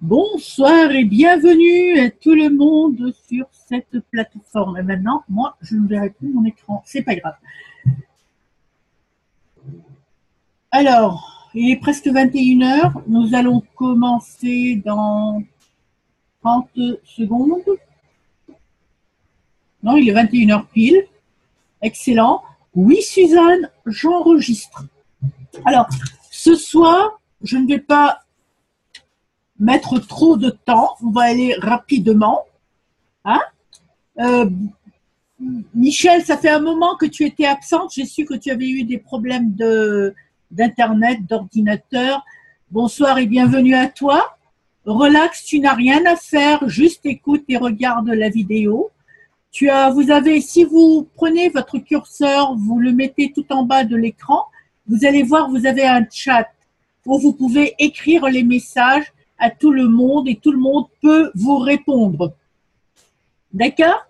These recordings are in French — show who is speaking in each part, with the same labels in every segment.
Speaker 1: Bonsoir et bienvenue à tout le monde sur cette plateforme. Et maintenant, moi, je ne verrai plus mon écran. C'est pas grave. Alors, il est presque 21 heures. Nous allons commencer dans 30 secondes. Non, il est 21 heures pile. Excellent. Oui, Suzanne, j'enregistre. Alors, ce soir, je ne vais pas mettre trop de temps. On va aller rapidement. Hein Michel, ça fait un moment que tu étais absente. J'ai su que tu avais eu des problèmes d'internet, d'ordinateur. Bonsoir et bienvenue à toi. Relax, tu n'as rien à faire, juste écoute et regarde la vidéo. Vous avez, si vous prenez votre curseur, vous le mettez tout en bas de l'écran, vous allez voir, vous avez un chat où vous pouvez écrire les messages à tout le monde et tout le monde peut vous répondre. D'accord ?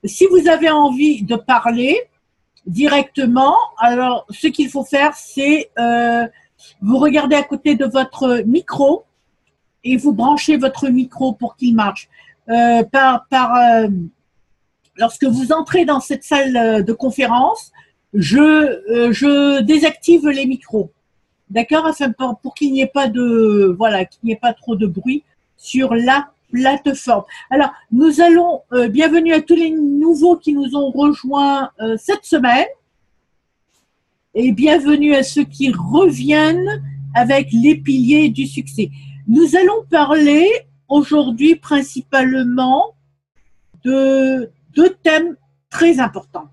Speaker 1: Si vous avez envie de parler directement, alors ce qu'il faut faire, c'est vous regardez à côté de votre micro et vous branchez votre micro pour qu'il marche. Lorsque vous entrez dans cette salle de conférence, je désactive les micros, d'accord, afin pour qu'il n'y ait pas qu'il n'y ait pas trop de bruit sur la plateforme. Alors, nous allons, bienvenue à tous les nouveaux qui nous ont rejoints cette semaine et bienvenue à ceux qui reviennent avec les piliers du succès. Nous allons parler aujourd'hui principalement de deux thèmes très importants.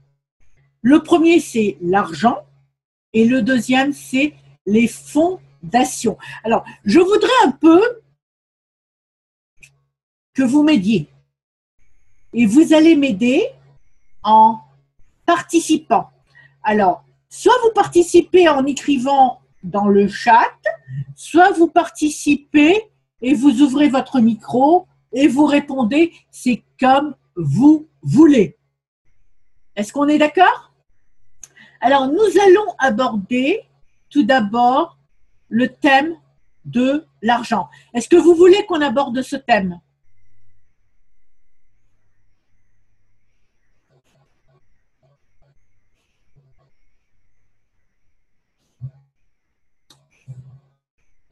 Speaker 1: Le premier, c'est l'argent et le deuxième, c'est les fondations. Alors, je voudrais un peu que vous m'aidiez. Et vous allez m'aider en participant. Alors, soit vous participez en écrivant dans le chat, soit vous participez et vous ouvrez votre micro et vous répondez, c'est comme vous voulez. Est-ce qu'on est d'accord? Alors, nous allons aborder tout d'abord le thème de l'argent. Est-ce que vous voulez qu'on aborde ce thème?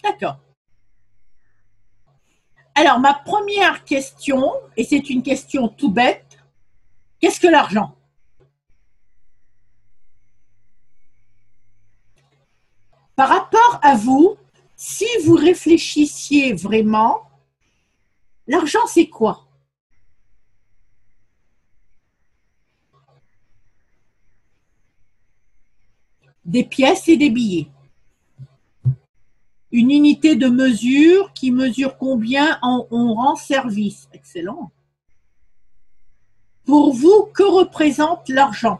Speaker 1: D'accord. Alors, ma première question, et c'est une question tout bête, qu'est-ce que l'argent? Par rapport à vous, si vous réfléchissiez vraiment, l'argent c'est quoi? Des pièces et des billets. Une unité de mesure qui mesure combien on rend service. Excellent. Pour vous, que représente l'argent?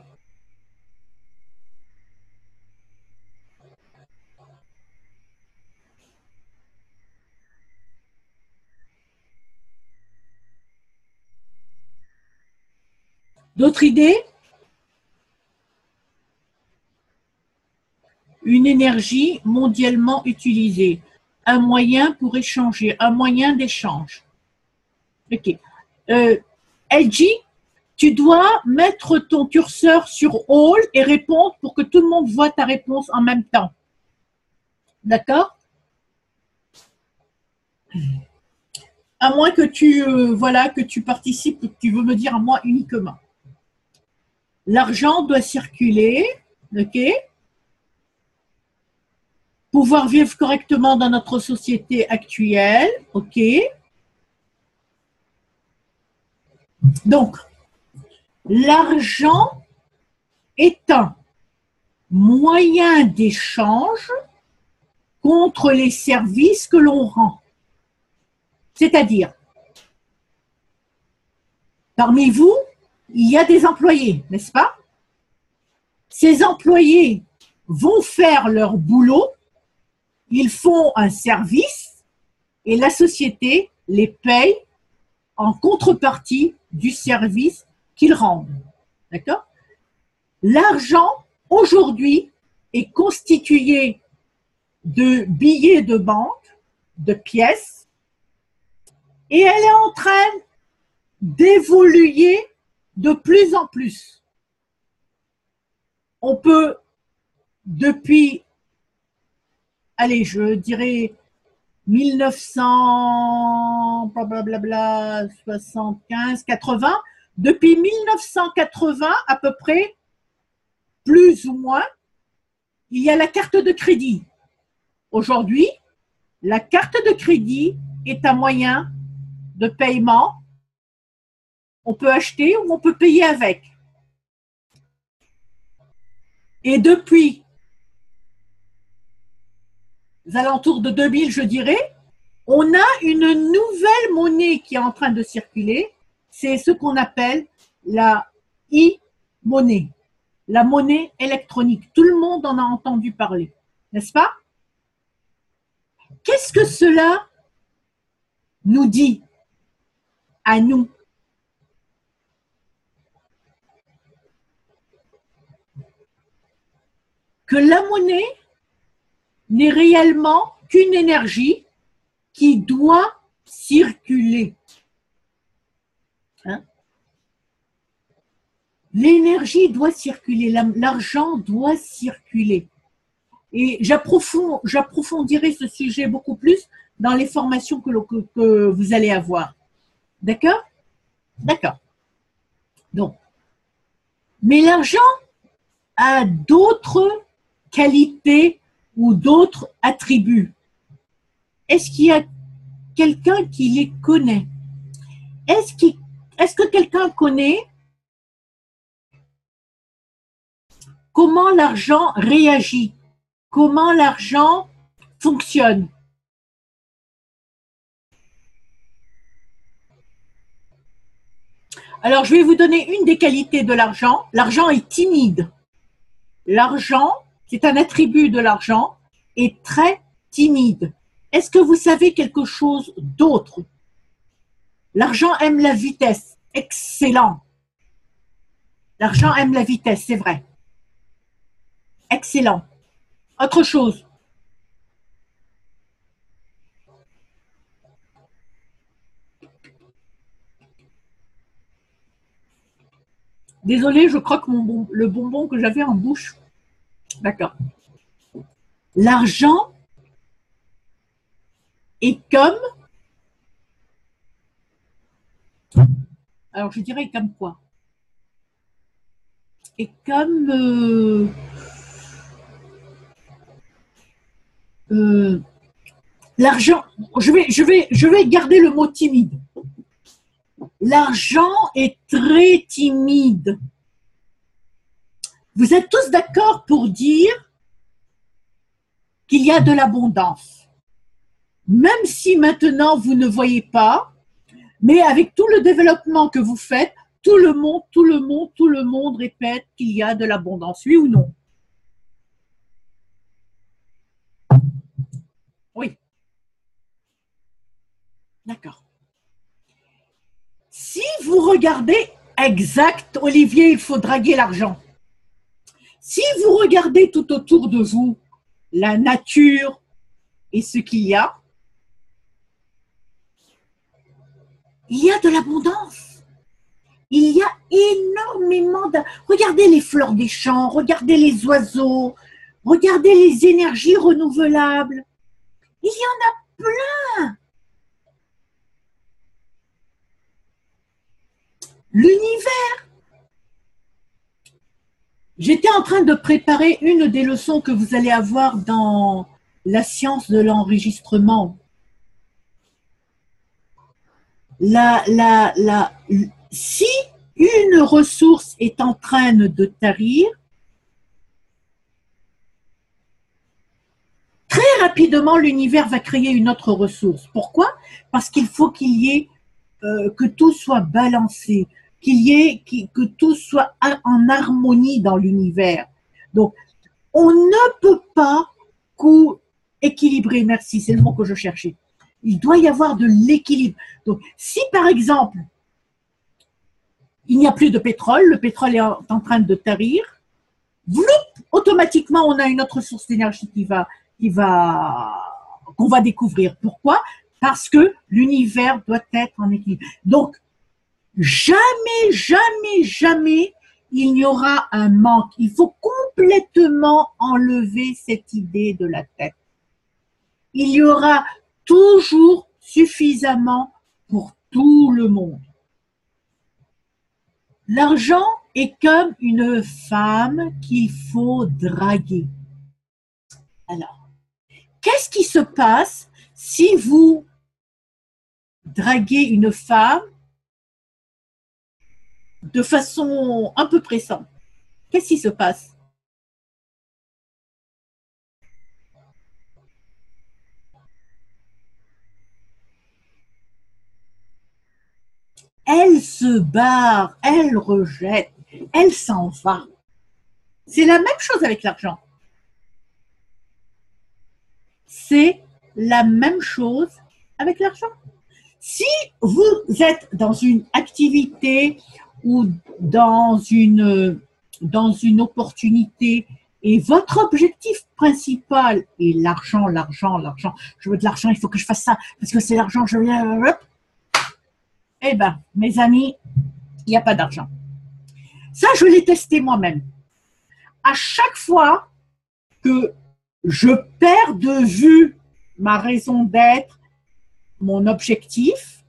Speaker 1: D'autres idées? Une énergie mondialement utilisée. Un moyen pour échanger, un moyen d'échange. Ok. LG, tu dois mettre ton curseur sur All et répondre pour que tout le monde voit ta réponse en même temps. D'accord? À moins que que tu participes, que tu veux me dire à moi uniquement. L'argent doit circuler, ok? Pouvoir vivre correctement dans notre société actuelle, ok? Donc, l'argent est un moyen d'échange contre les services que l'on rend. C'est-à-dire, parmi vous, il y a des employés, n'est-ce pas? Ces employés vont faire leur boulot, ils font un service et la société les paye en contrepartie du service qu'ils rendent. D'accord? L'argent, aujourd'hui, est constitué de billets de banque, de pièces, et elle est en train d'évoluer de plus en plus. On peut, depuis, allez, je dirais 1900, blablabla, 75, 80, depuis 1980 à peu près, plus ou moins, il y a la carte de crédit. Aujourd'hui, la carte de crédit est un moyen de paiement. On peut acheter ou on peut payer avec. Et depuis les alentours de 2000, je dirais, on a une nouvelle monnaie qui est en train de circuler. C'est ce qu'on appelle la e-monnaie, la monnaie électronique. Tout le monde en a entendu parler, n'est-ce pas? Qu'est-ce que cela nous dit à nous? Que la monnaie n'est réellement qu'une énergie qui doit circuler. Hein? L'énergie doit circuler, l'argent doit circuler. Et j'approfondirai ce sujet beaucoup plus dans les formations que vous allez avoir. D'accord? D'accord. Donc, mais l'argent a d'autres qualités ou d'autres attributs. Est-ce qu'il y a quelqu'un qui les connaît? Est-ce que quelqu'un connaît comment l'argent réagit? Comment l'argent fonctionne? Alors, je vais vous donner une des qualités de l'argent. L'argent est timide. L'argent, c'est un attribut de l'argent, est très timide. Est-ce que vous savez quelque chose d'autre? L'argent aime la vitesse. Excellent. L'argent aime la vitesse, c'est vrai. Excellent. Autre chose. Désolée, je croque le bonbon que j'avais en bouche. D'accord. L'argent est comme... Alors, je dirais comme quoi? Et comme... l'argent... Je vais garder le mot timide. L'argent est très timide. Vous êtes tous d'accord pour dire qu'il y a de l'abondance. Même si maintenant vous ne voyez pas, mais avec tout le développement que vous faites, tout le monde répète qu'il y a de l'abondance. Oui ou non? Oui. D'accord. Si vous regardez, exact, Olivier, il faut draguer l'argent. Si vous regardez tout autour de vous, la nature et ce qu'il y a de l'abondance. Il y a énormément de... Regardez les fleurs des champs, regardez les oiseaux, regardez les énergies renouvelables. Il y en a plein. L'univers. J'étais en train de préparer une des leçons que vous allez avoir dans la science de l'enregistrement. Si une ressource est en train de tarir, très rapidement, l'univers va créer une autre ressource. Pourquoi? Parce qu'il faut qu'il y ait, que tout soit balancé, que tout soit en harmonie dans l'univers. Donc, on ne peut pas équilibrer, merci, c'est le mot que je cherchais. Il doit y avoir de l'équilibre. Donc, si par exemple, il n'y a plus de pétrole, le pétrole est en train de tarir, automatiquement, on a une autre source d'énergie qu'on va découvrir. Pourquoi? Parce que l'univers doit être en équilibre. Donc, jamais, jamais, jamais, il n'y aura un manque. Il faut complètement enlever cette idée de la tête. Il y aura toujours suffisamment pour tout le monde. L'argent est comme une femme qu'il faut draguer. Alors, qu'est-ce qui se passe si vous draguez une femme de façon un peu pressante? Qu'est-ce qui se passe? Elle se barre, elle rejette, elle s'en va. C'est la même chose avec l'argent. C'est la même chose avec l'argent. Si vous êtes dans une activité ou dans une opportunité et votre objectif principal est l'argent, l'argent, l'argent, je veux de l'argent, il faut que je fasse ça parce que c'est l'argent, je viens. Eh bien, mes amis, il n'y a pas d'argent. Ça, je l'ai testé moi-même. À chaque fois que je perds de vue ma raison d'être, mon objectif,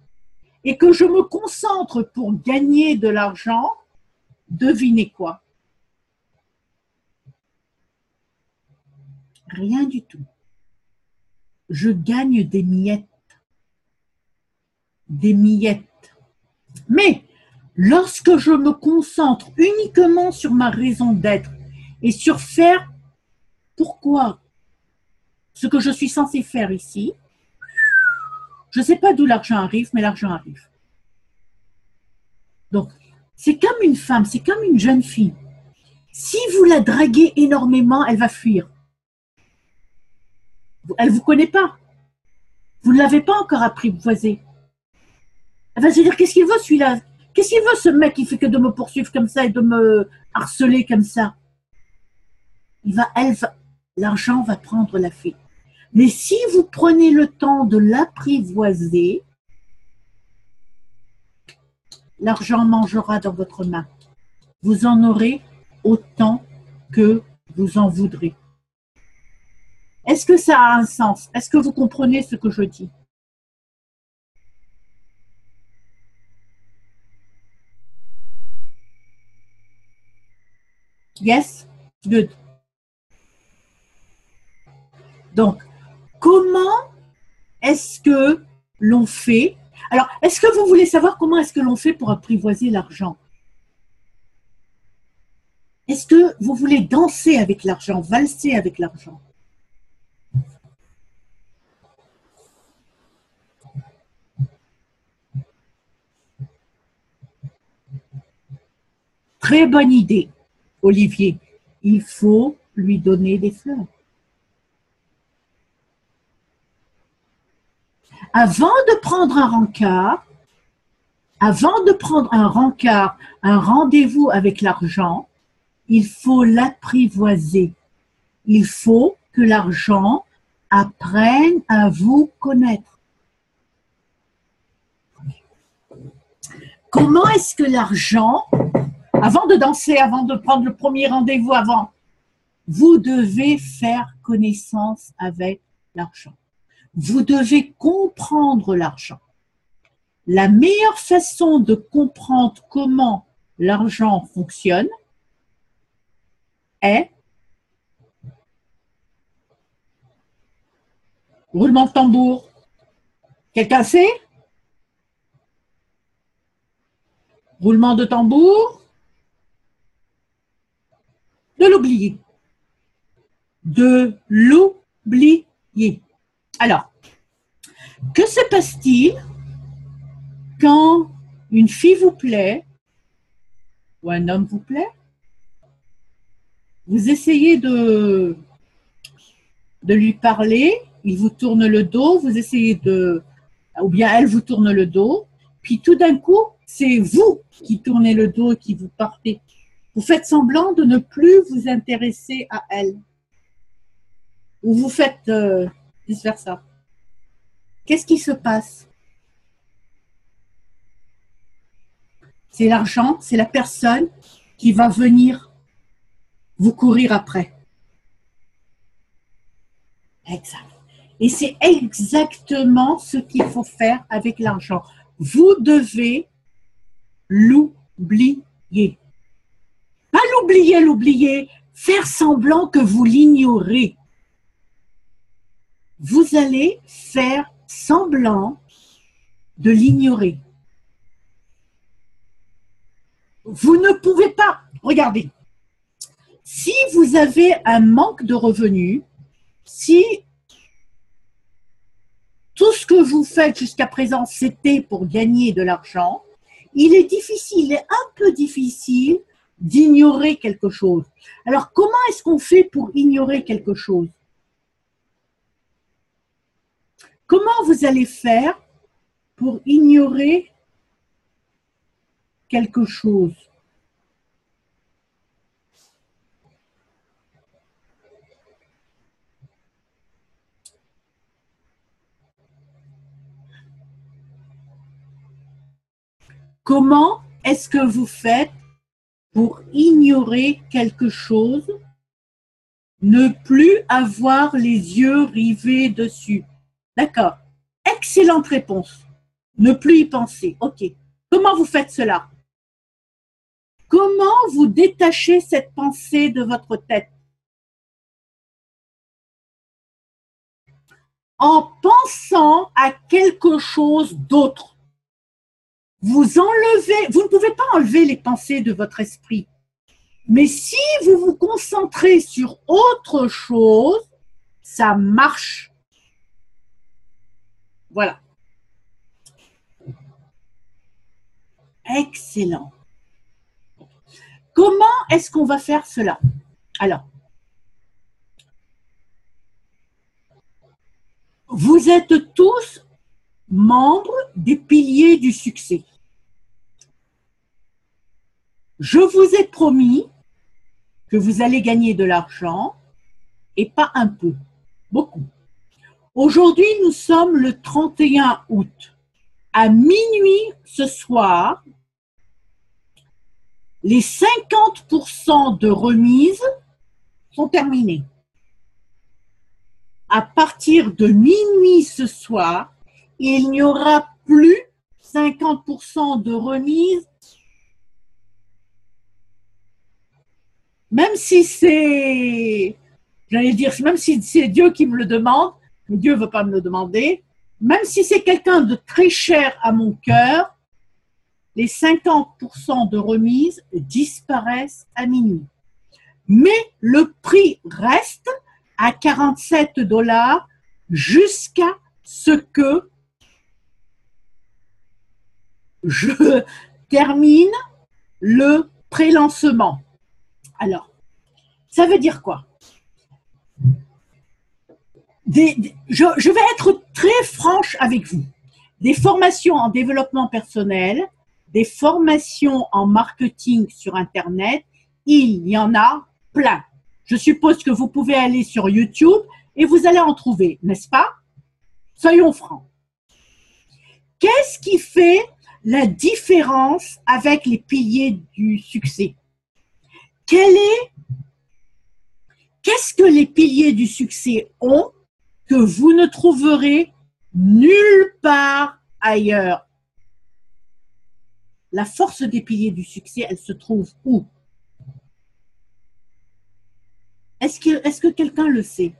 Speaker 1: et que je me concentre pour gagner de l'argent, devinez quoi? Rien du tout. Je gagne des miettes. Des miettes. Mais lorsque je me concentre uniquement sur ma raison d'être et sur faire pourquoi ce que je suis censé faire ici, je ne sais pas d'où l'argent arrive, mais l'argent arrive. Donc, c'est comme une femme, c'est comme une jeune fille. Si vous la draguez énormément, elle va fuir. Elle ne vous connaît pas. Vous ne l'avez pas encore apprivoisée. Elle va se dire, qu'est-ce qu'il veut celui-là? Qu'est-ce qu'il veut ce mec qui fait que de me poursuivre comme ça et de me harceler comme ça? L'argent va prendre la fuite. Mais si vous prenez le temps de l'apprivoiser, l'argent mangera dans votre main. Vous en aurez autant que vous en voudrez. Est-ce que ça a un sens? Est-ce que vous comprenez ce que je dis? Yes? Good. Donc, comment est-ce que l'on fait? Alors, est-ce que vous voulez savoir comment est-ce que l'on fait pour apprivoiser l'argent? Est-ce que vous voulez danser avec l'argent, valser avec l'argent? Très bonne idée, Olivier. Il faut lui donner des fleurs. Avant de prendre un rencard, un rendez-vous avec l'argent, il faut l'apprivoiser. Il faut que l'argent apprenne à vous connaître. Comment est-ce que l'argent, avant de danser, avant de prendre le premier rendez-vous, vous devez faire connaissance avec l'argent. Vous devez comprendre l'argent. La meilleure façon de comprendre comment l'argent fonctionne est roulement de tambour. Quelqu'un sait? Roulement de tambour. De l'oublier. De l'oublier. Alors, que se passe-t-il quand une fille vous plaît ou un homme vous plaît? Vous essayez de lui parler, il vous tourne le dos, vous essayez ou bien elle vous tourne le dos, puis tout d'un coup, c'est vous qui tournez le dos et qui vous partez. Vous faites semblant de ne plus vous intéresser à elle. Ou vous faites vice-versa. qu'est-ce qui se passe? C'est l'argent, c'est la personne qui va venir vous courir après. Exact. Et c'est exactement ce qu'il faut faire avec l'argent. Vous devez l'oublier. Pas l'oublier, faire semblant que vous l'ignorez. Vous allez faire semblant de l'ignorer. Vous ne pouvez pas, regardez, si vous avez un manque de revenus, si tout ce que vous faites jusqu'à présent, c'était pour gagner de l'argent, il est un peu difficile d'ignorer quelque chose. Alors, comment est-ce qu'on fait pour ignorer quelque chose? Comment vous allez faire pour ignorer quelque chose? Comment est-ce que vous faites pour ignorer quelque chose, ne plus avoir les yeux rivés dessus? D'accord. Excellente réponse. Ne plus y penser. OK. Comment vous faites cela? Comment vous détachez cette pensée de votre tête? En pensant à quelque chose d'autre. Vous ne pouvez pas enlever les pensées de votre esprit. Mais si vous vous concentrez sur autre chose, ça marche. Voilà. Excellent. Comment est-ce qu'on va faire cela? Alors, vous êtes tous membres des piliers du succès. Je vous ai promis que vous allez gagner de l'argent et pas un peu, beaucoup. Aujourd'hui, nous sommes le 31 août. À minuit ce soir, les 50% de remise sont terminés. À partir de minuit ce soir, il n'y aura plus 50% de remise, même si même si c'est Dieu qui me le demande, mais Dieu ne veut pas me le demander, même si c'est quelqu'un de très cher à mon cœur, les 50% de remise disparaissent à minuit. Mais le prix reste à 47 $ jusqu'à ce que je termine le pré-lancement. Alors, ça veut dire quoi? Je vais être très franche avec vous. Des formations en développement personnel, des formations en marketing sur Internet, il y en a plein. Je suppose que vous pouvez aller sur YouTube et vous allez en trouver, n'est-ce pas? Soyons francs. Qu'est-ce qui fait la différence avec les piliers du succès? Qu'est-ce que les piliers du succès ont que vous ne trouverez nulle part ailleurs? La force des piliers du succès, elle se trouve où? Est-ce que quelqu'un le sait?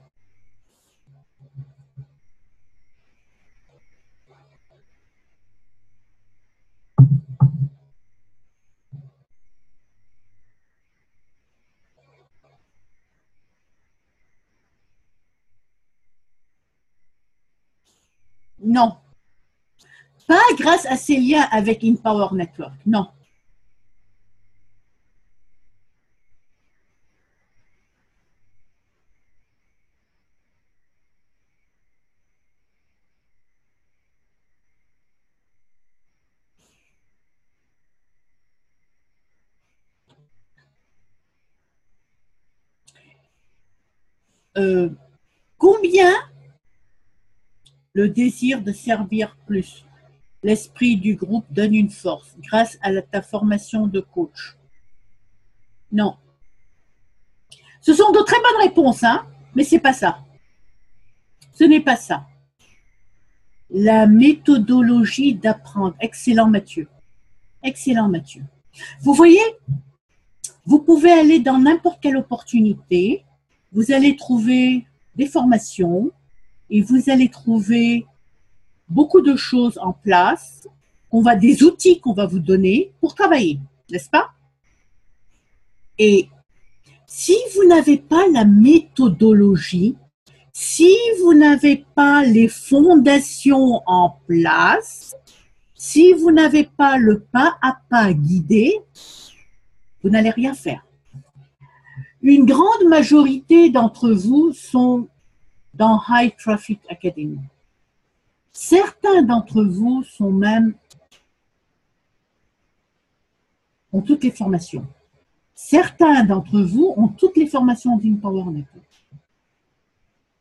Speaker 1: Non. Pas grâce à ces liens avec Empower Network, non. Euh, combien le désir de servir plus. L'esprit du groupe donne une force grâce à ta formation de coach. Non. Ce sont de très bonnes réponses, hein, mais c'est pas ça. Ce n'est pas ça. La méthodologie d'apprendre. Excellent, Mathieu. Excellent, Mathieu. Vous voyez, vous pouvez aller dans n'importe quelle opportunité, vous allez trouver des formations et vous allez trouver beaucoup de choses en place, des outils qu'on va vous donner pour travailler, n'est-ce pas? Et si vous n'avez pas la méthodologie, si vous n'avez pas les fondations en place, si vous n'avez pas le pas à pas guidé, vous n'allez rien faire. Une grande majorité d'entre vous sont dans High Traffic Academy. Certains d'entre vous sont même ont toutes les formations. Certains d'entre vous ont toutes les formations d'InPower Network.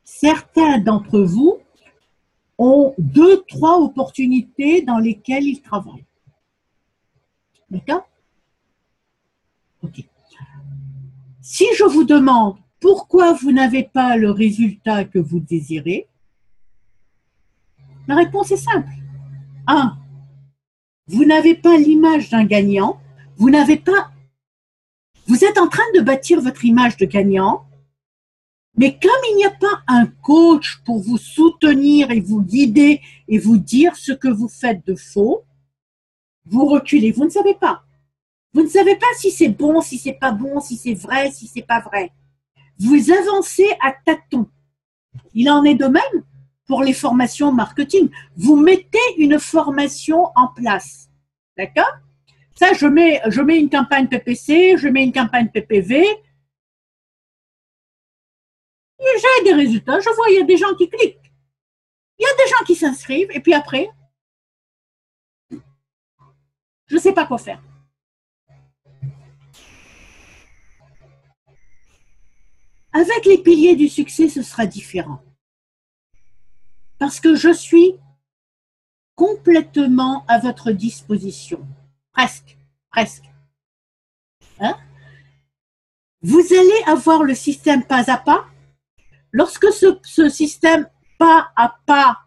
Speaker 1: Certains d'entre vous ont 2, 3 opportunités dans lesquelles ils travaillent. D'accord? Ok. Si je vous demande pourquoi vous n'avez pas le résultat que vous désirez, la réponse est simple. 1. Vous n'avez pas l'image d'un gagnant. Vous êtes en train de bâtir votre image de gagnant, mais comme il n'y a pas un coach pour vous soutenir et vous guider et vous dire ce que vous faites de faux, vous reculez. Vous ne savez pas. Vous ne savez pas si c'est bon, si c'est pas bon, si c'est vrai, si c'est pas vrai. Vous avancez à tâtons. Il en est de même pour les formations marketing. Vous mettez une formation en place. D'accord? Ça, je mets une campagne PPC, je mets une campagne PPV. J'ai des résultats. Je vois, il y a des gens qui cliquent. Il y a des gens qui s'inscrivent. Et puis après, je ne sais pas quoi faire. Avec les piliers du succès, ce sera différent. Parce que je suis complètement à votre disposition. Presque. Hein? Vous allez avoir le système pas à pas. Lorsque ce système pas à pas,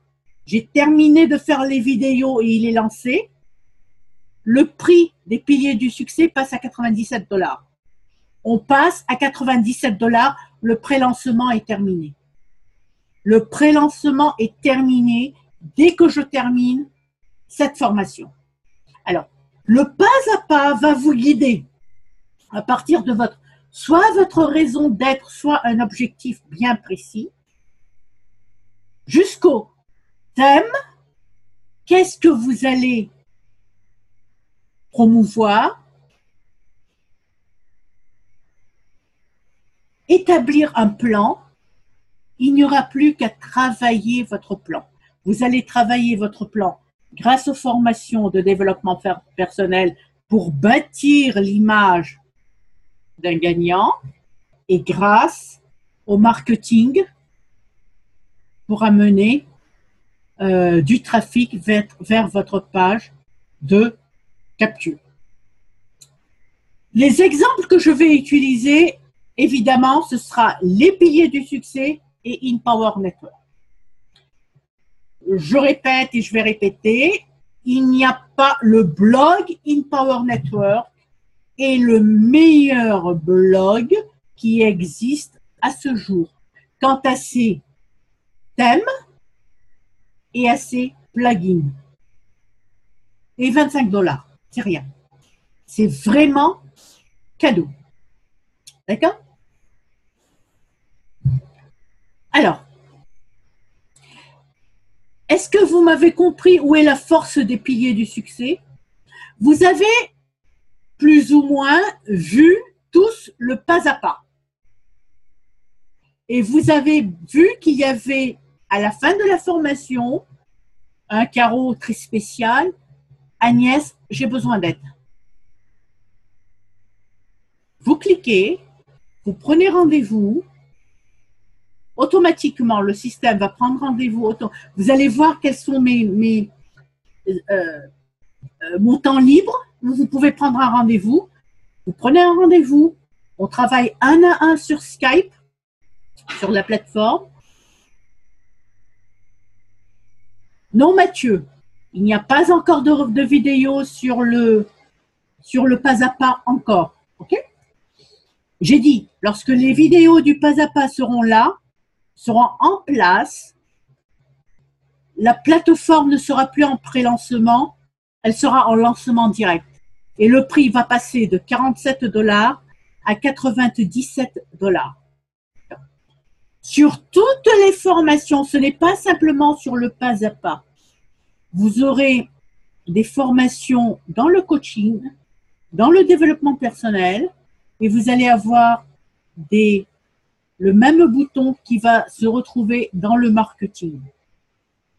Speaker 1: j'ai terminé de faire les vidéos et il est lancé, le prix des piliers du succès passe à 97 $. On passe à 97 $, le prélancement est terminé. Le prélancement est terminé dès que je termine cette formation. Alors, le pas à pas va vous guider à partir de soit votre raison d'être, soit un objectif bien précis, jusqu'au thème, qu'est-ce que vous allez promouvoir, établir un plan. Il n'y aura plus qu'à travailler votre plan. Vous allez travailler votre plan grâce aux formations de développement personnel pour bâtir l'image d'un gagnant et grâce au marketing pour amener du trafic vers votre page de capture. Les exemples que je vais utiliser, évidemment, ce sera les piliers du succès et InPower Network. Je répète et je vais répéter, il n'y a pas le blog InPower Network est le meilleur blog qui existe à ce jour quant à ses thèmes et à ses plugins. Et 25 $, c'est rien. C'est vraiment cadeau. D'accord? Alors, est-ce que vous m'avez compris où est la force des piliers du succès? Vous avez plus ou moins vu tous le pas à pas. Et vous avez vu qu'il y avait à la fin de la formation un carreau très spécial. Agnès, j'ai besoin d'aide. Vous cliquez, vous prenez rendez-vous. automatiquement, le système va prendre rendez-vous. Vous allez voir quels sont mon temps libre. Vous pouvez prendre un rendez-vous. Vous prenez un rendez-vous. On travaille un à un sur Skype, sur la plateforme. Non, Mathieu, il n'y a pas encore de vidéo sur le pas à pas encore. OK? J'ai dit, lorsque les vidéos du pas à pas seront là, seront en place, la plateforme ne sera plus en pré-lancement, elle sera en lancement direct. Et le prix va passer de 47 $ à 97 $. Sur toutes les formations, ce n'est pas simplement sur le pas à pas. Vous aurez des formations dans le coaching, dans le développement personnel, et vous allez avoir le même bouton qui va se retrouver dans le marketing.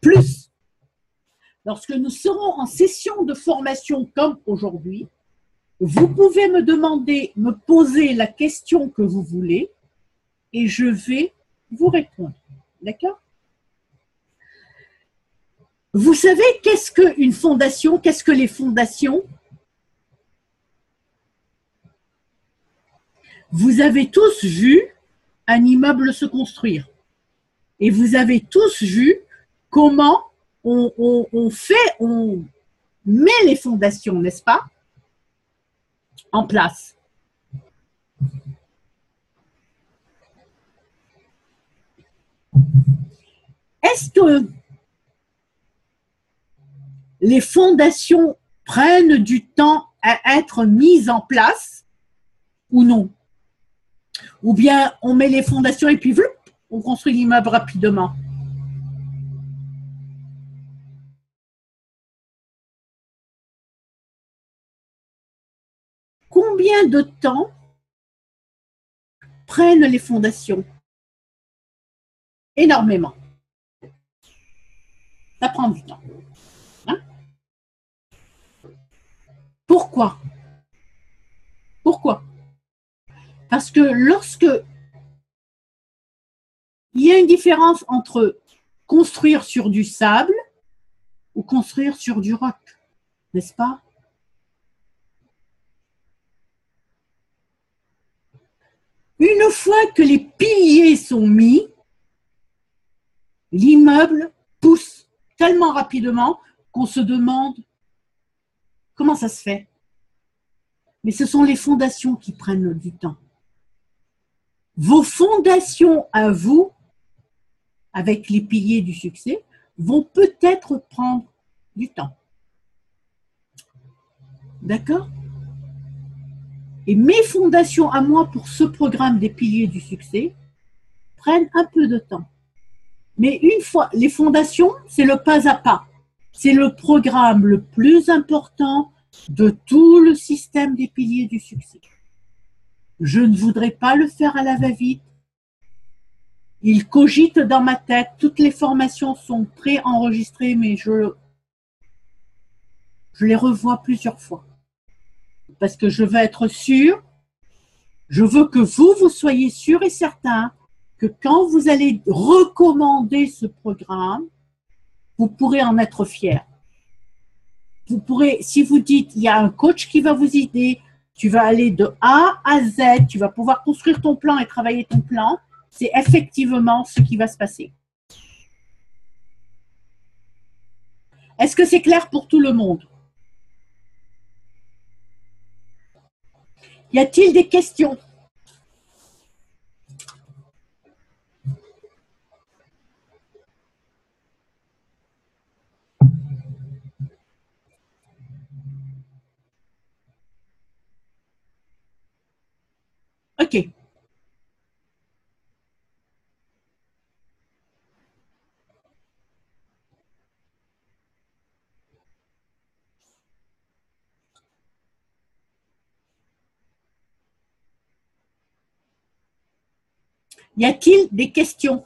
Speaker 1: Plus, lorsque nous serons en session de formation comme aujourd'hui, vous pouvez me poser la question que vous voulez et je vais vous répondre. D'accord? Vous savez qu'est-ce qu'une fondation? Qu'est-ce que les fondations? Vous avez tous vu un immeuble se construire. Et vous avez tous vu comment on met les fondations, n'est-ce pas, en place. Est-ce que les fondations prennent du temps à être mises en place ou non? Ou bien on met les fondations et puis on construit l'immeuble rapidement? Combien de temps prennent les fondations? Énormément. Ça prend du temps. Hein? Pourquoi? Pourquoi? Parce que lorsque il y a une différence entre construire sur du sable ou construire sur du roc, n'est-ce pas? Une fois que les piliers sont mis, l'immeuble pousse tellement rapidement qu'on se demande comment ça se fait. Mais ce sont les fondations qui prennent du temps. Vos fondations à vous, avec les piliers du succès, vont peut-être prendre du temps. D'accord? Et mes fondations à moi pour ce programme des piliers du succès prennent un peu de temps. Mais une fois, les fondations, c'est le pas à pas. C'est le programme le plus important de tout le système des piliers du succès. Je ne voudrais pas le faire à la va-vite. Il cogite dans ma tête. Toutes les formations sont pré-enregistrées, mais je les revois plusieurs fois. Parce que je veux être sûr, je veux que vous soyez sûr et certain que quand vous allez recommander ce programme, vous pourrez en être fier. Vous pourrez, si vous dites, il y a un coach qui va vous aider, tu vas aller de A à Z, tu vas pouvoir construire ton plan et travailler ton plan, c'est effectivement ce qui va se passer. Est-ce que c'est clair pour tout le monde? Y a-t-il des questions? Ok. Y a-t-il des questions?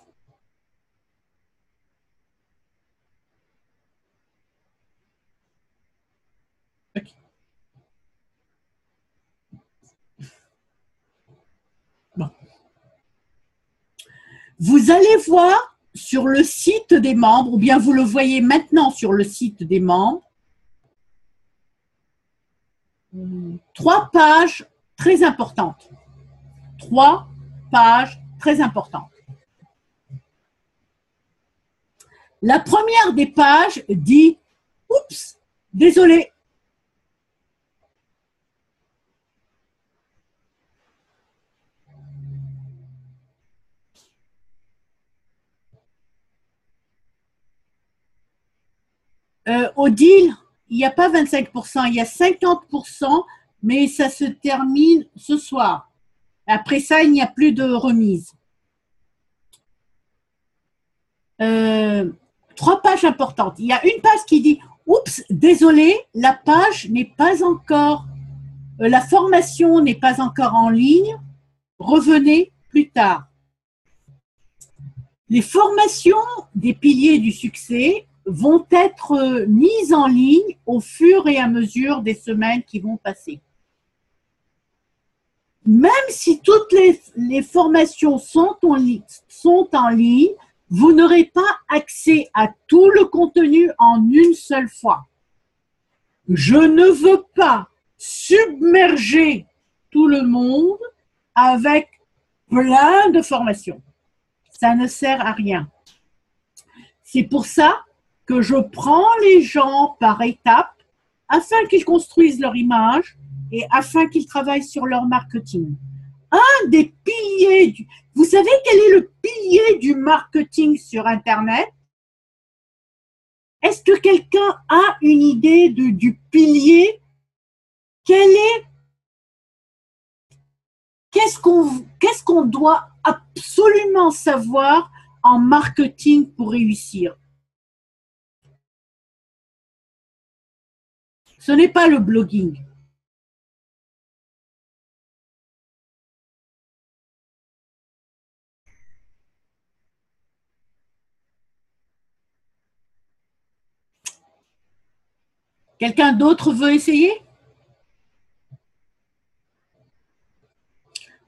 Speaker 1: Okay. Bon. Vous allez voir sur le site des membres, ou bien vous le voyez maintenant sur le site des membres, 3 pages très importantes. 3 pages très importantes. La première des pages dit « Oups, désolé ». Au deal, il n'y a pas 25%, il y a 50%, mais ça se termine ce soir. Après ça, il n'y a plus de remise. 3 pages importantes. Il y a une page qui dit « Oups, désolé, la page n'est pas encore, la formation n'est pas encore en ligne, revenez plus tard ». Les formations des piliers du succès vont être mises en ligne au fur et à mesure des semaines qui vont passer. Même si toutes les formations sont en ligne, vous n'aurez pas accès à tout le contenu en une seule fois. Je ne veux pas submerger tout le monde avec plein de formations. Ça ne sert à rien. C'est pour ça que je prends les gens par étapes afin qu'ils construisent leur image et afin qu'ils travaillent sur leur marketing. Un des piliers, vous savez quel est le pilier du marketing sur Internet? Est-ce que quelqu'un a une idée du pilier? Qu'est-ce qu'on doit absolument savoir en marketing pour réussir? Ce n'est pas le blogging. Quelqu'un d'autre veut essayer?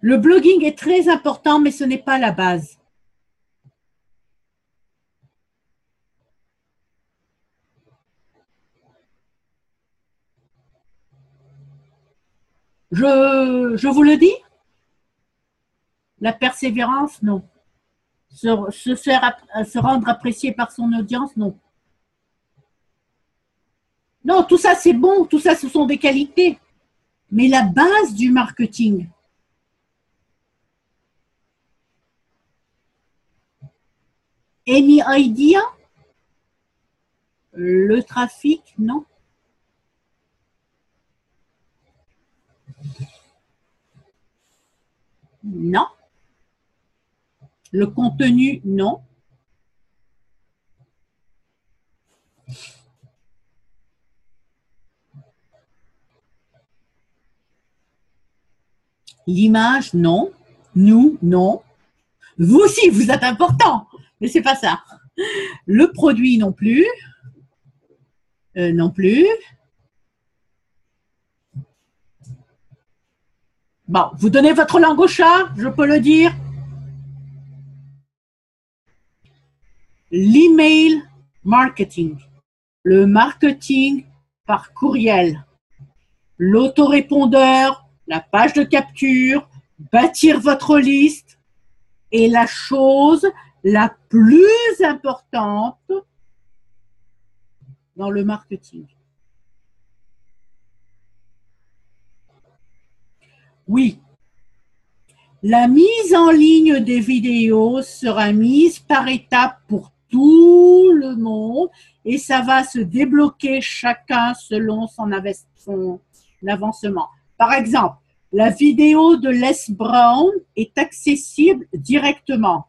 Speaker 1: Le blogging est très important, mais ce n'est pas la base. Je vous le dis, la persévérance, non. Se rendre apprécié par son audience, non. Non, tout ça c'est bon, tout ça ce sont des qualités. Mais la base du marketing, any idea? Le trafic, non. Non. Le contenu, non. L'image, non. Nous, non. Vous aussi, vous êtes important, mais c'est pas ça. Le produit, non plus. Non plus. Bon, vous donnez votre langue au chat, je peux le dire. L'email marketing, le marketing par courriel, l'autorépondeur, la page de capture, bâtir votre liste est la chose la plus importante dans le marketing. Oui, la mise en ligne des vidéos sera mise par étapes pour tout le monde et ça va se débloquer chacun selon son avancement. Par exemple, la vidéo de Les Brown est accessible directement.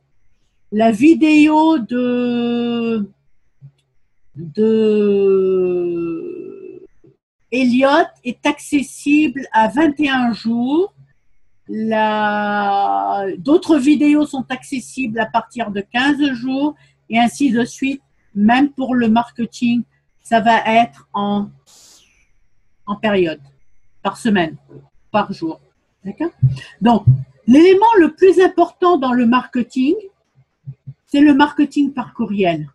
Speaker 1: La vidéo de Elliot est accessible à 21 jours. D'autres vidéos sont accessibles à partir de 15 jours et ainsi de suite. Même pour le marketing, ça va être en période, par semaine, par jour. D'accord? Donc, l'élément le plus important dans le marketing, c'est le marketing par courriel.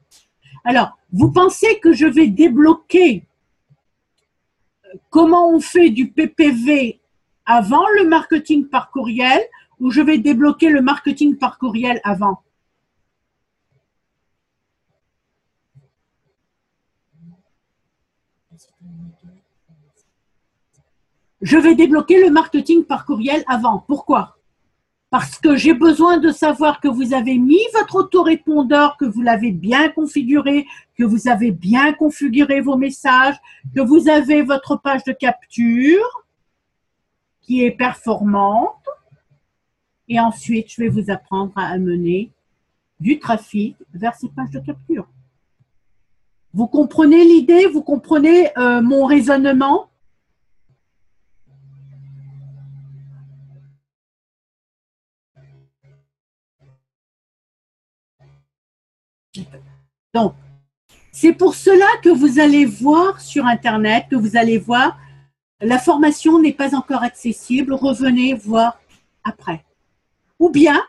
Speaker 1: Alors, vous pensez que je vais débloquer comment on fait du PPV avant le marketing par courriel ou je vais débloquer le marketing par courriel avant? Je vais débloquer le marketing par courriel avant. Pourquoi? Parce que j'ai besoin de savoir que vous avez mis votre autorépondeur, que vous l'avez bien configuré, que vous avez bien configuré vos messages, que vous avez votre page de capture qui est performante. Et ensuite, je vais vous apprendre à amener du trafic vers ces pages de capture. Vous comprenez l'idée? Vous comprenez mon raisonnement? Donc, c'est pour cela que vous allez voir sur Internet, que vous allez voir, la formation n'est pas encore accessible, revenez voir après. Ou bien,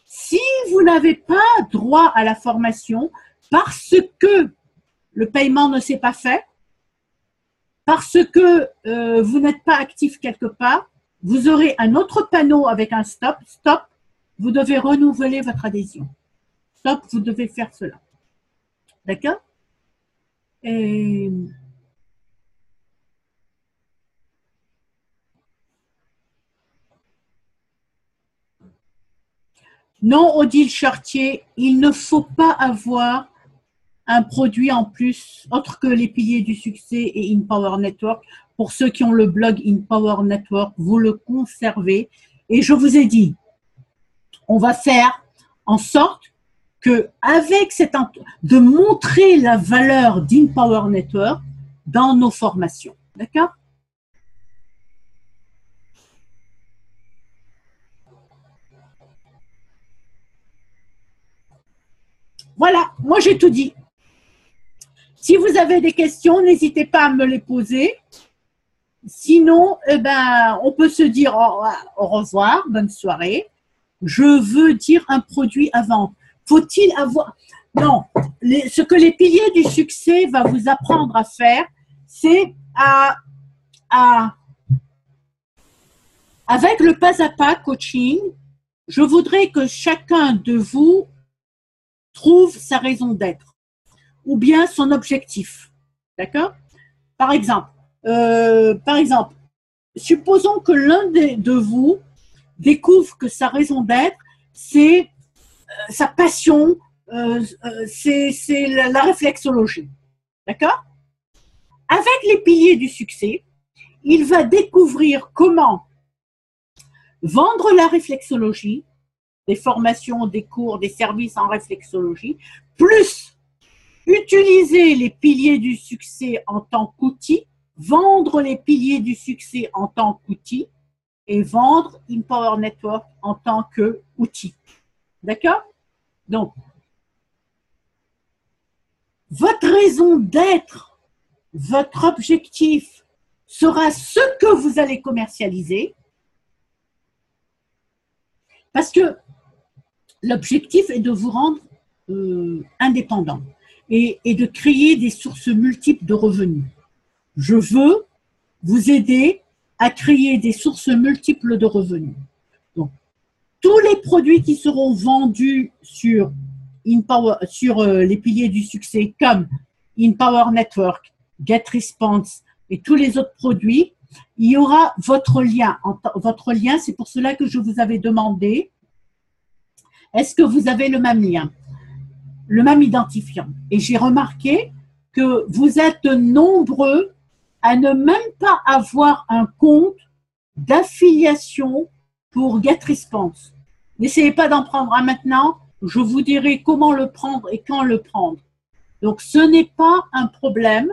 Speaker 1: si vous n'avez pas droit à la formation parce que le paiement ne s'est pas fait, parce que vous n'êtes pas actif quelque part, vous aurez un autre panneau avec un stop. Stop, vous devez renouveler votre adhésion. Stop, vous devez faire cela. D'accord? Et non, Odile Chartier, il ne faut pas avoir un produit en plus, autre que les piliers du succès et InPower Network. Pour ceux qui ont le blog InPower Network, vous le conservez. Et je vous ai dit, on va faire en sorte que, avec de montrer la valeur d'InPower Network dans nos formations. D'accord? Voilà, moi j'ai tout dit. Si vous avez des questions, n'hésitez pas à me les poser. Sinon, eh ben, on peut se dire au revoir, bonne soirée. Je veux dire un produit à vendre. Faut-il avoir… Non, ce que les piliers du succès va vous apprendre à faire, c'est avec le pas à pas coaching, je voudrais que chacun de vous trouve sa raison d'être ou bien son objectif. D'accord? Par exemple, supposons que l'un de vous découvre que sa raison d'être, c'est sa passion, c'est la réflexologie. D'accord? Avec les piliers du succès, il va découvrir comment vendre la réflexologie, des formations, des cours, des services en réflexologie, plus utiliser les piliers du succès en tant qu'outil, vendre les piliers du succès en tant qu'outil et vendre InPower Network en tant qu'outil. D'accord? Donc, votre raison d'être, votre objectif sera ce que vous allez commercialiser parce que l'objectif est de vous rendre indépendant et de créer des sources multiples de revenus. Je veux vous aider à créer des sources multiples de revenus. Donc, tous les produits qui seront vendus sur les piliers du succès comme InPower Network, GetResponse et tous les autres produits, il y aura votre lien. Votre lien, c'est pour cela que je vous avais demandé, est-ce que vous avez le même lien, le même identifiant? Et j'ai remarqué que vous êtes nombreux à ne même pas avoir un compte d'affiliation pour GetResponse. N'essayez pas d'en prendre un maintenant, je vous dirai comment le prendre et quand le prendre. Donc, ce n'est pas un problème.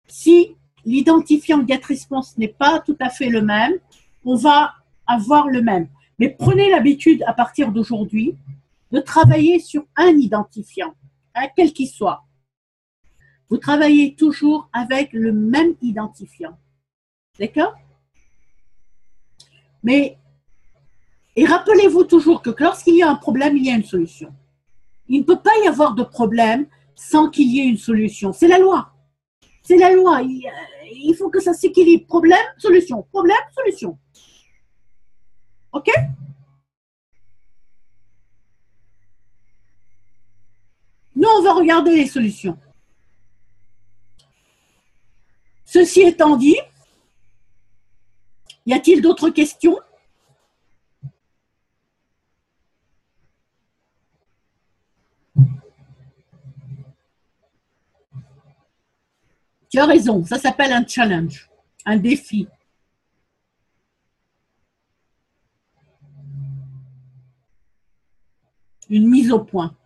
Speaker 1: Si l'identifiant GetResponse n'est pas tout à fait le même, on va avoir le même. Mais prenez l'habitude à partir d'aujourd'hui de travailler sur un identifiant, quel qu'il soit. Vous travaillez toujours avec le même identifiant. D'accord? Mais, et rappelez-vous toujours que lorsqu'il y a un problème, il y a une solution. Il ne peut pas y avoir de problème sans qu'il y ait une solution. C'est la loi. C'est la loi. Il faut que ça s'équilibre. Problème, solution. Problème, solution. OK? Nous, on va regarder les solutions. Ceci étant dit, y a-t-il d'autres questions? Tu as raison, ça s'appelle un challenge, un défi. Une mise au point.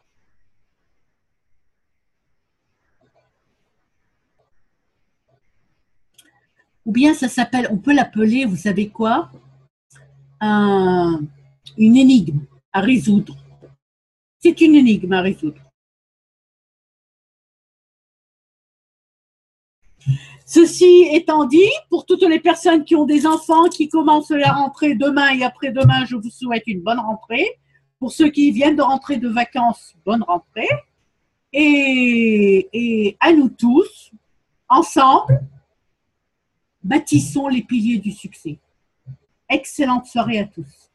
Speaker 1: Ou bien ça s'appelle, on peut l'appeler, vous savez quoi? Une énigme à résoudre. C'est une énigme à résoudre. Ceci étant dit, pour toutes les personnes qui ont des enfants qui commencent la rentrée demain et après-demain, je vous souhaite une bonne rentrée. Pour ceux qui viennent de rentrer de vacances, bonne rentrée. Et à nous tous, ensemble, bâtissons les piliers du succès. Excellente soirée à tous.